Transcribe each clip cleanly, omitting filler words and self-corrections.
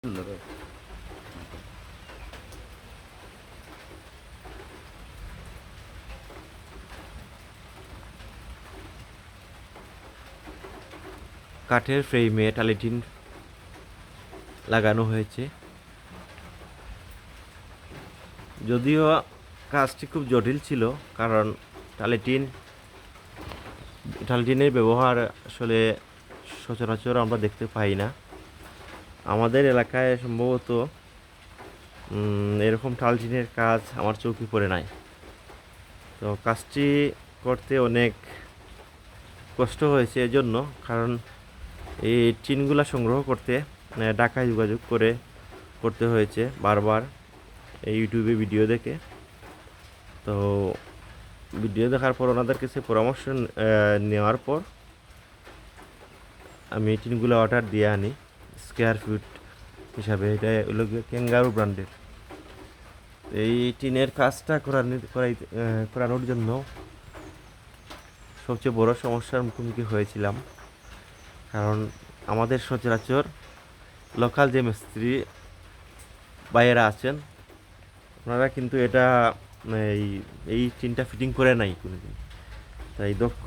সুন্দর। কাঠের ফ্রেমে টালিটিন লাগানো হয়েছে। যদিও কাজটি খুব জটিল ছিল, কারণ টালিটিনের ব্যবহার আসলে সচরাচর আমরা দেখতে পাই না। আমাদের এলাকায় সম্ভবত এরকম টালিটিনের কাজ আমার চোখে পড়ে নাই। তো কাজটি করতে অনেক কষ্ট হয়েছে এজন্য, কারণ এই টিনগুলা সংগ্রহ করতে ঢাকায় যোগাযোগ করে করতে হয়েছে বারবার এই ইউটিউবে ভিডিও দেখে। তো ভিডিও দেখার পর ওনাদের কাছে পরামর্শ নেওয়ার পর আমি টিনগুলো অর্ডার দিয়ে আনি স্কোয়ার ফিট হিসাবে। এটা হলো ক্যাঙ্গারু ব্র্যান্ডের। এই টিনের কাজটা করানোর জন্য সবচেয়ে বড় সমস্যার মুখোমুখি হয়েছিলাম, কারণ আমাদের সচরাচর লোকাল যে মিস্ত্রি ভাইয়েরা আছেন, ওনারা কিন্তু এটা এই এই টিনটা ফিটিং করে নাই কোনোদিন। তাই দক্ষ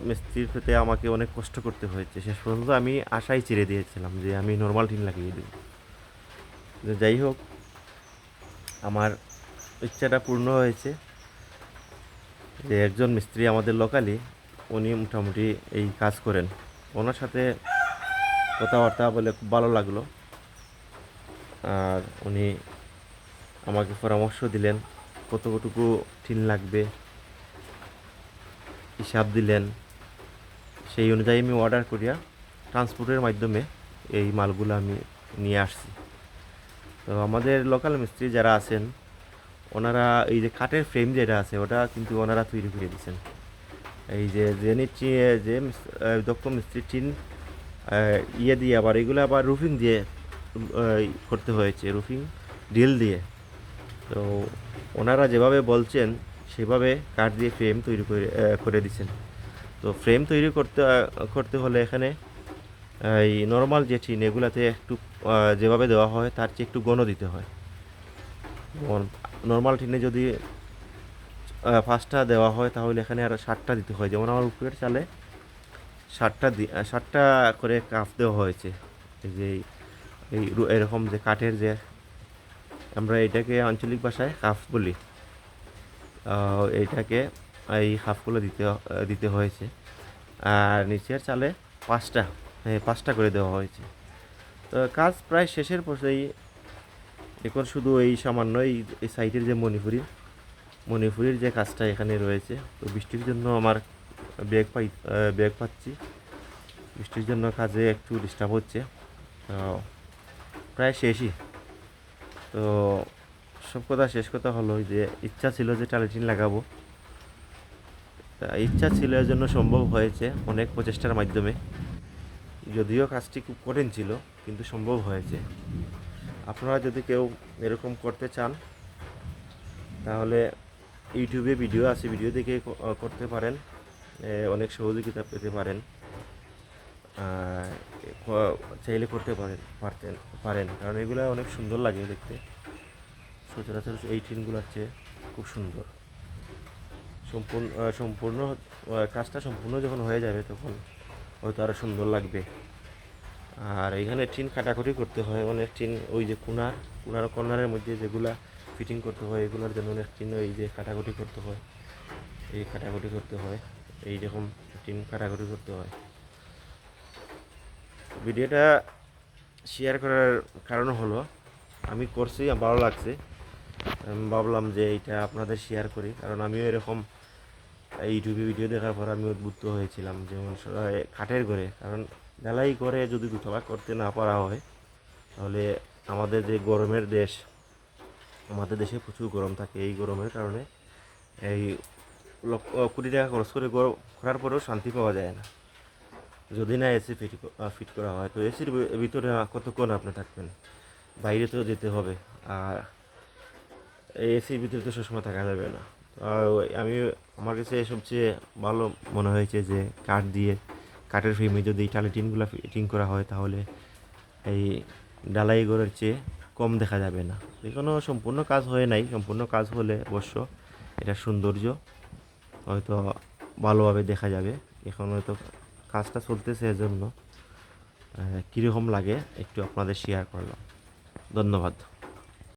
মিস্ত্রির পেতে আমাকে অনেক কষ্ট করতে হয়েছে। শেষ পর্যন্ত আমি আশাই ছেড়ে দিয়েছিলাম যে আমি নর্মাল টিন লাগিয়ে দেব। যাই হোক, আমার ইচ্ছাটা পূর্ণ হয়েছে। যে একজন মিস্ত্রি আমাদের লোকালি, উনি মোটামুটি এই কাজ করেন। ওনার সাথে কথাবার্তা বলে খুব ভালো লাগলো। আর উনি আমাকে পরামর্শ দিলেন কতটুকু টিন লাগবে, হিসাব দিলেন। সেই অনুযায়ী আমি অর্ডার করিয়া ট্রান্সপোর্টের মাধ্যমে এই মালগুলো আমি নিয়ে আসছি। তো আমাদের লোকাল মিস্ত্রি যারা আছেন, ওনারা এই যে কাঠের ফ্রেম যেটা আছে ওটা কিন্তু ওনারা তৈরি করে দিয়েছেন। এই যে যে দক্ষ মিস্ত্রি টিন ইয়ে দিয়ে আবার এগুলো আবার রুফিং দিয়ে করতে হয়েছে, রুফিং ড্রিল দিয়ে। তো ওনারা যেভাবে বলছেন সেভাবে কাঠ দিয়ে ফ্রেম তৈরি করে দিচ্ছেন। তো ফ্রেম তৈরি করতে হলে এখানে এই নর্মাল যে টিন এগুলাতে একটু যেভাবে দেওয়া হয় তার চেয়ে একটু ঘন দিতে হয়। নর্মাল টিনে যদি 5টা দেওয়া হয়, তাহলে এখানে আরও 7টা দিতে হয়। যেমন আমার উপরের চালে 7টা করে কাপ দেওয়া হয়েছে। এই যে এরকম যে কাঠের যে, আমরা এটাকে আঞ্চলিক ভাষায় কাপ বলি, এইটাকে এই হাফগুলো দিতে হয়েছে। আর নিচের চালে 5টা, হ্যাঁ 5টা করে দেওয়া হয়েছে। তো কাজ প্রায় শেষের পথেই। এখন শুধু এই সামান্য এই সাইটের যে মণিপুরির যে কাজটা এখানে রয়েছে। তো বৃষ্টির জন্য আমার ব্যাগ পাচ্ছি, বৃষ্টির জন্য কাজে একটু ডিস্টার্ব হচ্ছে। তো প্রায় শেষই। তো শেষ কথা হলো যে ইচ্ছা ছিল যে টালিটিন লাগাবো। তা ইচ্ছা ছিল, এর জন্য সম্ভব হয়েছে অনেক প্রচেষ্টার মাধ্যমে। যদিও কাজটি খুব কঠিন ছিল, কিন্তু সম্ভব হয়েছে। আপনারা যদি কেউ এরকম করতে চান, তাহলে ইউটিউবে ভিডিও আছে, ভিডিও দেখে করতে পারেন। অনেক সহযোগিতা পেতে পারেন। চাইলে করতে পারেন, কারণ এগুলো অনেক সুন্দর লাগে দেখতে। সচরাচর এই ট্রেনগুলোর চেয়ে খুব সুন্দর। সম্পূর্ণ কাজটা সম্পূর্ণ যখন হয়ে যাবে, তখন হয়তো আরও সুন্দর লাগবে। আর এখানে টিন কাটাকুটি করতে হয় অনেক টিন, ওই যে কর্নারের মধ্যে যেগুলা ফিটিং করতে হয়, এগুলোর জন্য অনেক টিন ওই যে কাটাকুটি করতে হয়, এইরকম টিন কাটাকুটি করতে হয়। ভিডিওটা শেয়ার করার কারণ হলো, আমি করছি, আমার ভালো লাগছে। আমি ভাবলাম যে এইটা আপনাদের শেয়ার করি, কারণ আমিও এরকম ইউটিউবে ভিডিও দেখার পর আমি উদ্বুদ্ধ হয়েছিলাম। যেমন কাঠের ঘরে, কারণ ঢালাই ঘরে যদি দুতলা করতে না পারা হয়, তাহলে আমাদের যে গরমের দেশ, আমাদের দেশে প্রচুর গরম থাকে। এই গরমের কারণে এই কোটি টাকা খরচ করে করার পরেও শান্তি পাওয়া যায় না, যদি না এসি ফিট করা হয়। তো এসির ভিতরে কতক্ষণ আপনি থাকবেন, বাইরে তো যেতে হবে। আর এই এসির ভিতরে তো সবসময় থাকা যাবে না। আর আমার কাছে সবচেয়ে ভালো মনে হয়েছে যে কাঠের ফ্রেমে যদি টালি টিনগুলো ফিটিং করা হয়, তাহলে এই ঢালাই ঘরের চেয়ে কম দেখা যাবে না। এখনও সম্পূর্ণ কাজ হয় নাই, সম্পূর্ণ কাজ হলে অবশ্য এটা সৌন্দর্য হয়তো ভালোভাবে দেখা যাবে। এখন হয়তো কাজটা চলতেছে, এজন্য কীরকম লাগে একটু আপনাদের শেয়ার করলাম। ধন্যবাদ।